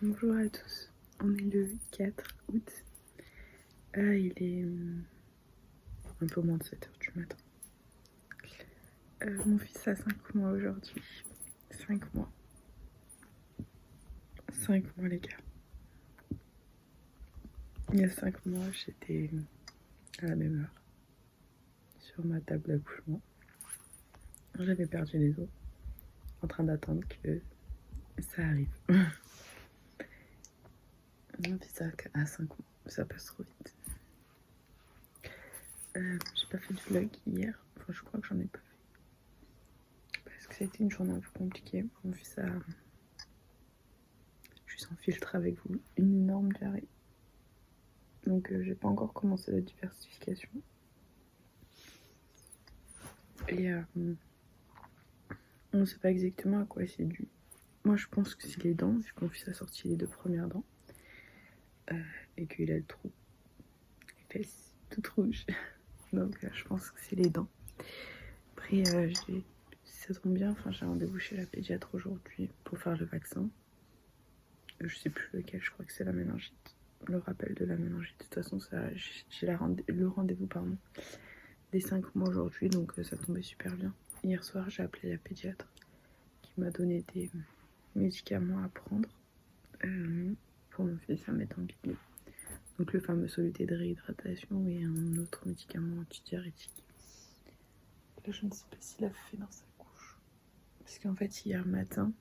Bonjour à tous, on est le 4 août. Il est un peu moins de 7h du matin. Mon fils a 5 mois aujourd'hui. 5 mois. 5 mois les gars. Il y a 5 mois, j'étais à la même heure sur ma table d'accouchement. J'avais perdu les os en train d'attendre que ça arrive. Mon fils a 5 mois, ça passe trop vite. J'ai pas fait de vlog hier, enfin je crois que j'en ai pas fait. Parce que ça a été une journée un peu compliquée. Mon fils a... Je suis sans filtre avec vous, une énorme diarrhée. Donc j'ai pas encore commencé la diversification. Et on sait pas exactement à quoi c'est dû. Moi je pense que c'est les dents, vu que mon fils a sorti les 2 premières dents. Et qu'il a le trou. Les fesses toutes rouges. Donc je pense que c'est les dents. Après ça tombe bien, j'ai rendez-vous chez la pédiatre aujourd'hui pour faire le vaccin. Je sais plus lequel, je crois que c'est la méningite. Le rappel de la méningite. De toute façon, j'ai le rendez-vous des 5 mois aujourd'hui, donc ça tombait super bien. Hier soir, j'ai appelé la pédiatre qui m'a donné des médicaments à prendre pour mon fils à mettre en bibli. Donc le fameux soluté de réhydratation et un autre médicament antidiurétique. Là, je ne sais pas s'il a fait dans sa couche. Parce qu'en fait, hier matin,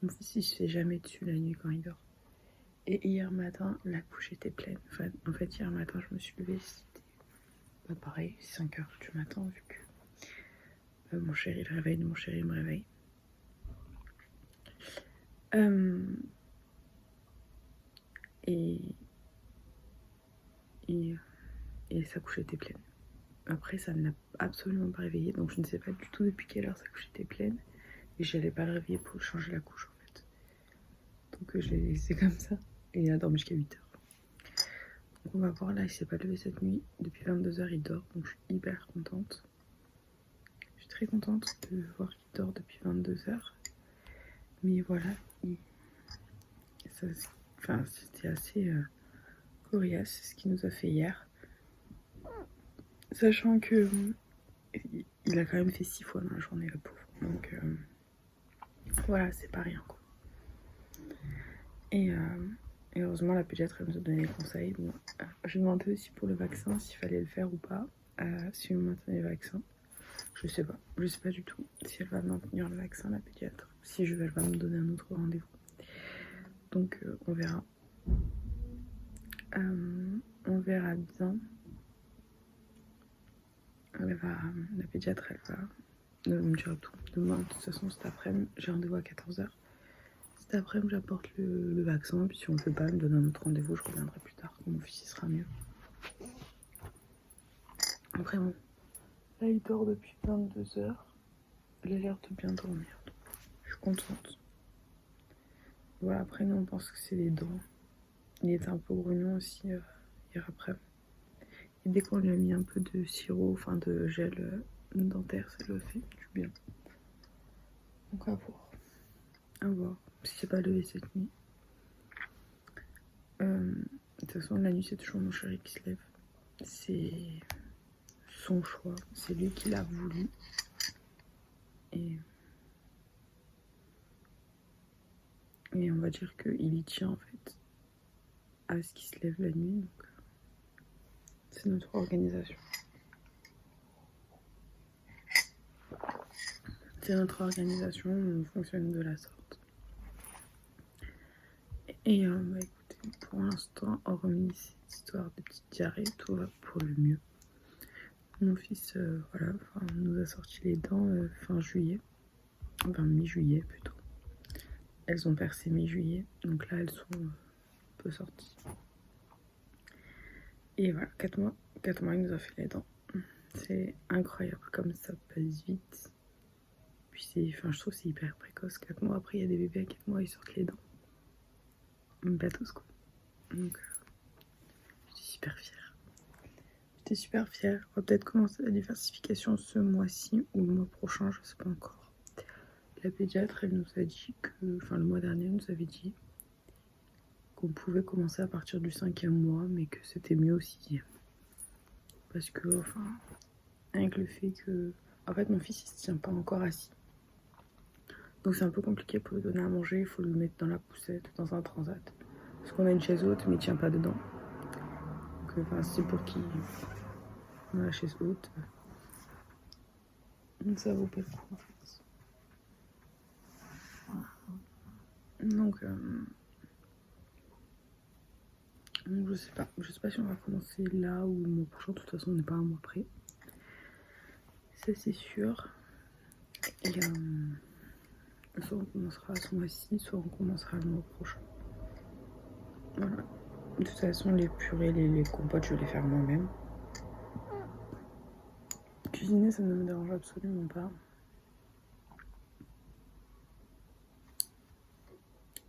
mon fils il se fait jamais dessus la nuit quand il dort. Et hier matin, la couche était pleine. En fait, hier matin, je me suis levée, c'était pareil, 5h du matin, vu que mon chéri le réveille, mon chéri me réveille. Et sa couche était pleine. Après, ça ne l'a absolument pas réveillé, donc je ne sais pas du tout depuis quelle heure sa couche était pleine. Et je n'allais pas le réveiller pour changer la couche, en fait. Donc je l'ai laissé comme ça. Et il a dormi jusqu'à 8h. Donc on va voir, là, il s'est pas levé cette nuit. Depuis 22h, il dort, donc je suis hyper contente. Je suis très contente de voir qu'il dort depuis 22h. Mais voilà, c'était assez coriace ce qu'il nous a fait hier. Sachant que il a quand même fait 6 fois dans la journée, le pauvre. Donc voilà, c'est pas rien quoi. Et heureusement, la pédiatre elle nous a donné des conseils. Bon, j'ai demandé aussi pour le vaccin s'il fallait le faire ou pas, si on maintenait le vaccin. Je sais pas du tout si elle va maintenir le vaccin, la pédiatre. Si elle va me donner un autre rendez-vous. Donc on verra. On verra bien. La pédiatre, elle va me dire tout. Demain, de toute façon, cet après-midi, j'ai rendez-vous à 14h. Cet après-midi, j'apporte le vaccin. Puis si on ne peut pas, elle me donne un autre rendez-vous. Je reviendrai plus tard quand mon fils sera mieux. Après, bon, là, il dort depuis 22h. Il a l'air de bien dormir. Je suis contente. Voilà, après, nous, on pense que c'est les dents. Il était un peu grognon aussi hier après. Et dès qu'on lui a mis un peu de sirop, de gel dentaire, ça lui a fait du bien. Donc à voir. À voir. Si c'est pas levé cette nuit. De toute façon, la nuit, c'est toujours mon chéri qui se lève. C'est son choix. C'est lui qui l'a voulu. Et on va dire qu'il y tient en fait à ce qu'il se lève la nuit. Donc c'est notre organisation. C'est notre organisation, on fonctionne de la sorte. Et écoutez, pour l'instant, hormis cette histoire de petite diarrhée, tout va pour le mieux. Mon fils, nous a sorti les dents fin juillet, mi-juillet plutôt. Elles ont percé mi-juillet, donc là elles sont un peu sorties. Et voilà, 4 mois, il nous a fait les dents. C'est incroyable comme ça passe vite. Puis je trouve que c'est hyper précoce. 4 mois après, il y a des bébés à 4 mois, ils sortent les dents. Pas tous quoi. Donc j'étais super fière. On va peut-être commencer la diversification ce mois-ci ou le mois prochain, je sais pas encore. La pédiatre, elle nous a dit le mois dernier, elle nous avait dit qu'on pouvait commencer à partir du 5e mois, mais que c'était mieux au 6e. Parce que, enfin, avec le fait que... En fait, mon fils, il se tient pas encore assis. Donc c'est un peu compliqué pour lui donner à manger, il faut le mettre dans la poussette, dans un transat. Parce qu'on a une chaise haute, mais il tient pas dedans. Donc, enfin, c'est pour qu'il... Dans la chaise haute. Donc ça vaut pas le coup, en fait. Donc je sais pas si on va commencer là ou le mois prochain. De toute façon, on n'est pas un mois près. Ça, c'est sûr. Et soit on commencera ce mois-ci, soit on commencera le mois prochain. Voilà. De toute façon, les purées, les compotes, je vais les faire moi-même. Cuisiner, ça ne me dérange absolument pas.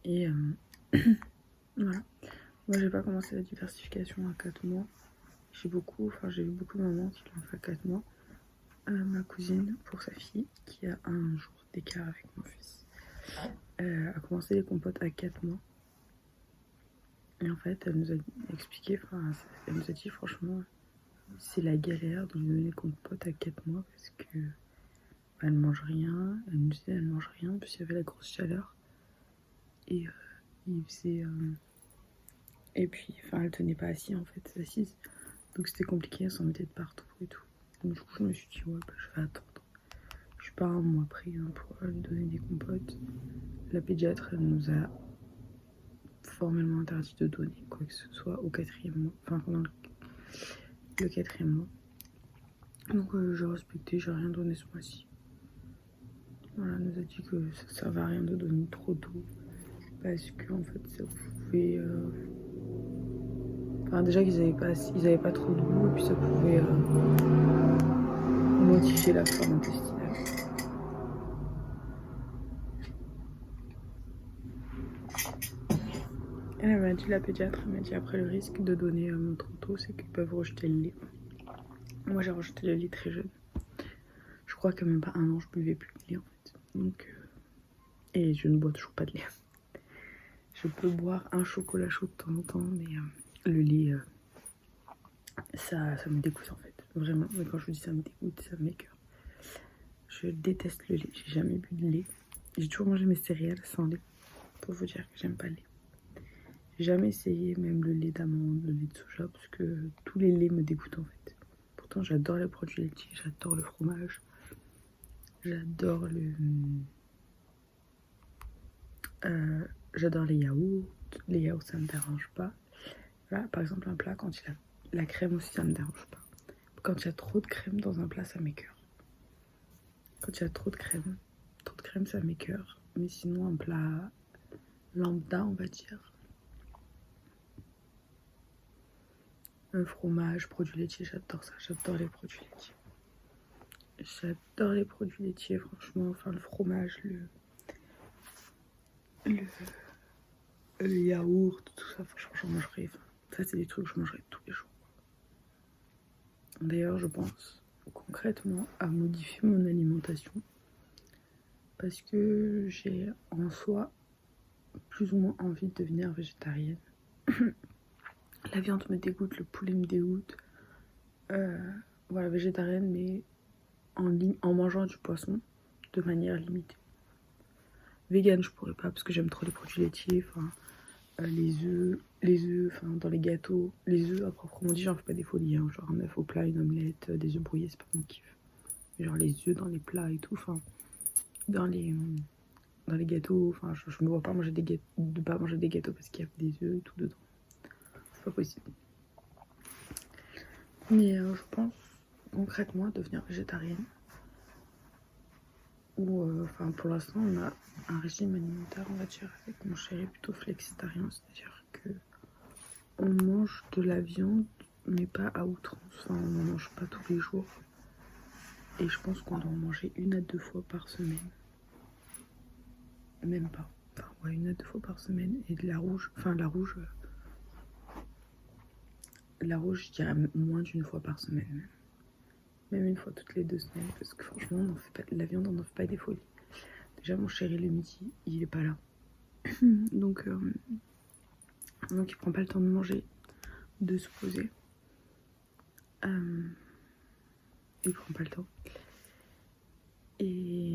Et voilà. Moi, j'ai pas commencé la diversification à 4 mois. J'ai vu beaucoup de mamans qui l'ont fait à 4 mois. Ma cousine, pour sa fille, qui a un jour d'écart avec mon fils, a commencé les compotes à 4 mois. Et en fait, elle nous a expliqué, elle nous a dit franchement, c'est la galère de lui donner les compotes à 4 mois parce que elle mange rien. Elle nous disait elle mange rien, puis il y avait la grosse chaleur. Et il faisait. Et puis, elle tenait pas assise en fait, assise. Donc c'était compliqué, elle s'en mettait de partout et tout. Donc du coup, je me suis dit, ouais, je vais attendre. Je suis pas un mois pris pour lui donner des compotes. La pédiatre, elle nous a formellement interdit de donner quoi que ce soit au 4e mois, enfin pendant le 4e mois. Donc j'ai respecté, j'ai rien donné ce mois-ci. Voilà, elle nous a dit que ça servait à rien de donner trop tôt parce que en fait ça pouvait déjà qu'ils avaient pas trop de goût et puis ça pouvait modifier la flore intestinale. Elle m'a dit, la pédiatre, elle m'a dit après le risque de donner trop tôt, c'est qu'ils peuvent rejeter le lait. Moi j'ai rejeté le lait très jeune. Je crois que même pas 1 an je buvais plus de lait en fait. Donc et je ne bois toujours pas de lait. Je peux boire un chocolat chaud de temps en temps, mais le lait, ça me dégoûte en fait. Vraiment, mais quand je vous dis ça me dégoûte, ça m'écoeure. Je déteste le lait, j'ai jamais bu de lait. J'ai toujours mangé mes céréales sans lait, pour vous dire que j'aime pas le lait. J'ai jamais essayé même le lait d'amande, le lait de soja, parce que tous les laits me dégoûtent en fait. Pourtant j'adore les produits laitiers, j'adore le fromage, j'adore j'adore les yaourts. Les yaourts ça me dérange pas. Là par exemple un plat, quand il a la crème aussi ça me dérange pas. Quand il y a trop de crème dans un plat ça m'écoeure. Quand il y a trop de crème ça m'écoeure. Mais sinon un plat lambda on va dire. Un fromage, produits laitiers, j'adore ça, j'adore les produits laitiers. J'adore les produits laitiers, franchement, le fromage, le yaourt, tout ça, franchement, j'en mangerais. Ça, c'est des trucs que je mangerais tous les jours. D'ailleurs, je pense concrètement à modifier mon alimentation parce que j'ai en soi plus ou moins envie de devenir végétarienne. La viande me dégoûte, le poulet me dégoûte. Voilà, végétarienne, mais en mangeant du poisson de manière limitée. Vegan, je pourrais pas parce que j'aime trop les produits laitiers, les œufs, dans les gâteaux. Les œufs, à proprement dit, j'en fais pas des folies, hein, genre un œuf au plat, une omelette, des œufs brouillés, c'est pas mon kiff. Genre les œufs dans les plats et tout, dans les gâteaux, je me vois pas manger pas manger des gâteaux parce qu'il y a des œufs et tout dedans. C'est pas possible. Mais je pense concrètement à devenir végétarienne. Ou pour l'instant on a un régime alimentaire on va dire avec mon chéri plutôt flexitarien, c'est-à-dire que on mange de la viande mais pas à outrance, on n'en mange pas tous les jours et je pense qu'on doit en manger 1 à 2 fois par semaine, même pas, 1 à 2 fois par semaine. Et de la rouge, je dirais moins d'1 fois par semaine, même 1 fois toutes les 2 semaines, parce que franchement on en fait pas de la viande, on n'en fait pas des folies. Déjà mon chéri le midi il est pas là donc Donc il prend pas le temps de manger, de se poser. Il prend pas le temps. Et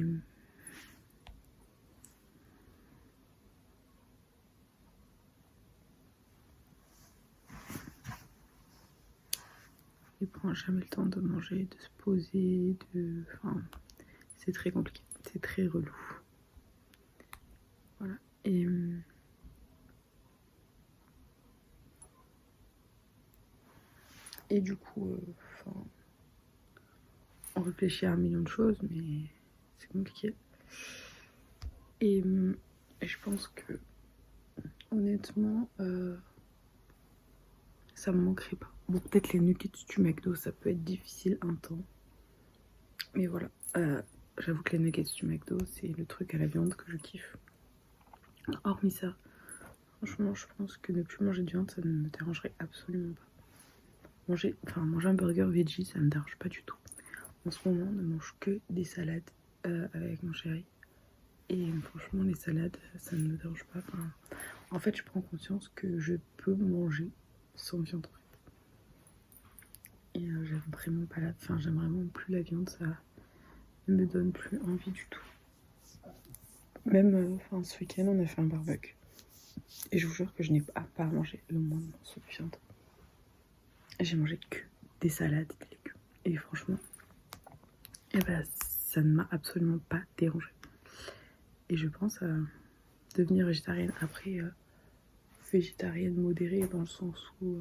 il prend jamais le temps de manger, de se poser, enfin, c'est très compliqué, c'est très relou. Voilà. Et du coup, on réfléchit à un million de choses, mais c'est compliqué. Et je pense que, honnêtement, ça me manquerait pas. Bon, peut-être les nuggets du McDo, ça peut être difficile un temps. Mais voilà, j'avoue que les nuggets du McDo, c'est le truc à la viande que je kiffe. Hormis ça, franchement, je pense que ne plus manger de viande, ça ne me dérangerait absolument pas. Manger un burger veggie, ça me dérange pas du tout. En ce moment, on ne mange que des salades avec mon chéri. Et franchement, les salades, ça ne me dérange pas. Enfin, en fait, je prends conscience que je peux manger sans viande. Et j'aime vraiment pas j'aime vraiment plus la viande, ça me donne plus envie du tout. Même, ce week-end, on a fait un barbecue. Et je vous jure que je n'ai pas mangé le moindre morceau de viande. J'ai mangé que des salades et des légumes. Et franchement, ça ne m'a absolument pas dérangé. Et je pense à devenir végétarienne après, végétarienne modérée dans le sens où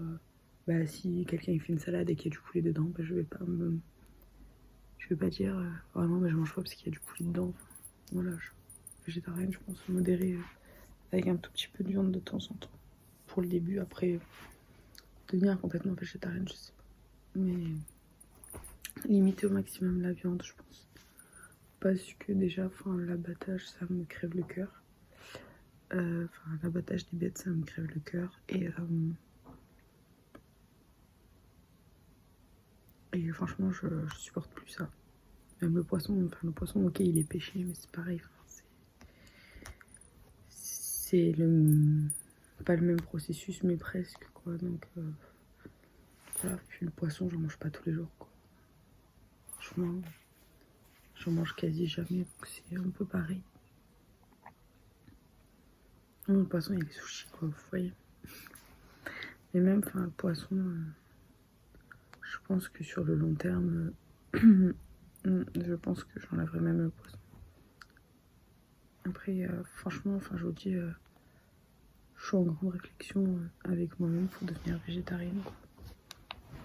si quelqu'un fait une salade et qu'il y a du poulet dedans, je vais pas dire oh non, je mange pas parce qu'il y a du poulet dedans. Voilà, végétarienne, je pense modérée avec un tout petit peu de viande de temps en temps pour le début. Après, devenir complètement végétarienne, je sais pas, mais limiter au maximum la viande, je pense, parce que déjà, l'abattage, ça me crève le cœur. L'abattage des bêtes, ça me crève le cœur. Et franchement, je supporte plus ça. Même le poisson, ok, il est pêché, mais c'est pareil. C'est pas le même processus, mais presque, quoi. Donc, voilà. Puis le poisson, j'en mange pas tous les jours, quoi. Franchement, j'en mange quasi jamais, donc c'est un peu pareil. Le poisson, il est sushi, quoi, vous voyez. Mais même, le poisson, je pense que sur le long terme, je pense que j'enlèverai même le poisson. Après, franchement, je vous dis, je suis en grande réflexion avec moi-même pour devenir végétarienne, quoi.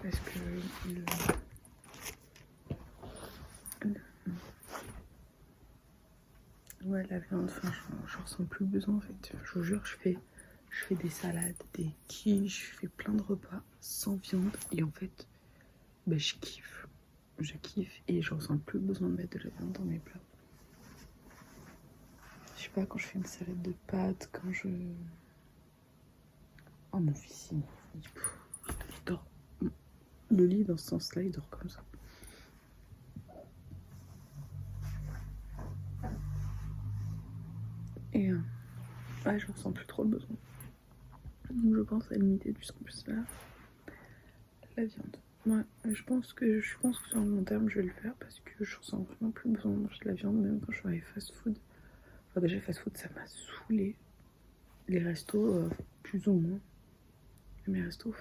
Parce que la viande, je ressens plus le besoin en fait. Je vous jure, je fais des salades, des quiches, je fais plein de repas sans viande et en fait, je kiffe. Je kiffe et je ressens plus le besoin de mettre de la viande dans mes plats. Je sais pas, quand je fais une salade de pâtes, quand je... Oh, mon fils, il dort. Le lit, dans ce sens-là, il dort comme ça. Et je ressens plus trop le besoin. Donc je pense à limiter du plus la viande. Ouais, je pense que sur le long terme, je vais le faire parce que je ressens vraiment plus besoin de manger de la viande, même quand je vais aller fast-food. Déjà, fast-food, ça m'a saoulé. Les restos, plus ou moins. Mais les restos,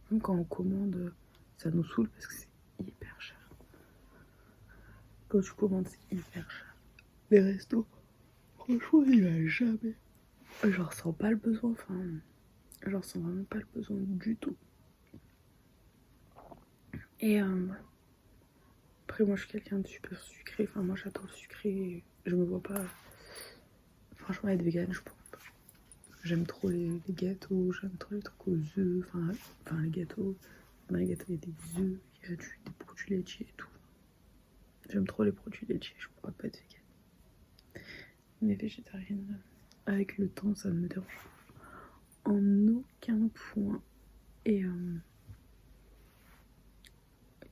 même quand on commande, ça nous saoule parce que c'est hyper cher. Quand tu commandes, c'est hyper cher. Les restos, franchement, il va jamais. Je ressens pas le besoin, je ressens vraiment pas le besoin du tout. Et après, moi, je suis quelqu'un de super sucré. Moi, j'adore le sucré. Je me vois pas, franchement, être végane, je pourrais pas. J'aime trop les gâteaux, j'aime trop les trucs aux œufs. Les gâteaux. Dans les gâteaux, il y a des œufs, il y a des produits laitiers et tout. J'aime trop les produits laitiers, je pourrais pas être végane. Mais végétarienne, avec le temps, ça ne me dérange en aucun point. Et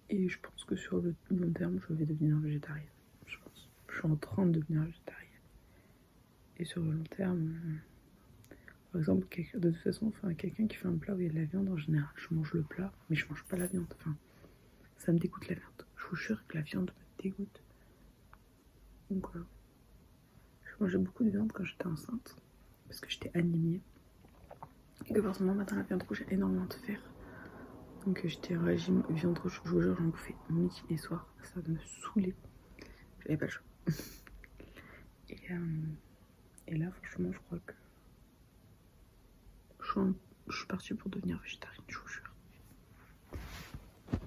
je pense que sur le long terme, je vais devenir végétarienne. Je pense. Je suis en train de devenir végétarienne. Et sur le long terme, Par exemple, de toute façon, enfin, quelqu'un qui fait un plat où il y a de la viande, en général, je mange le plat, mais je mange pas la viande. Enfin, ça me dégoûte la viande. Je vous jure que la viande me dégoûte. Donc, je mangeais beaucoup de viande quand j'étais enceinte, parce que j'étais anémie. Et que forcément, maintenant, la viande rouge a énormément de fer. Donc, j'étais en régime viande rouge. Je vous jure, j'en bouffais midi et soir. Ça me saoulait. J'avais pas le choix. Et là, franchement, je crois que je suis partie pour devenir végétarienne, je vous jure.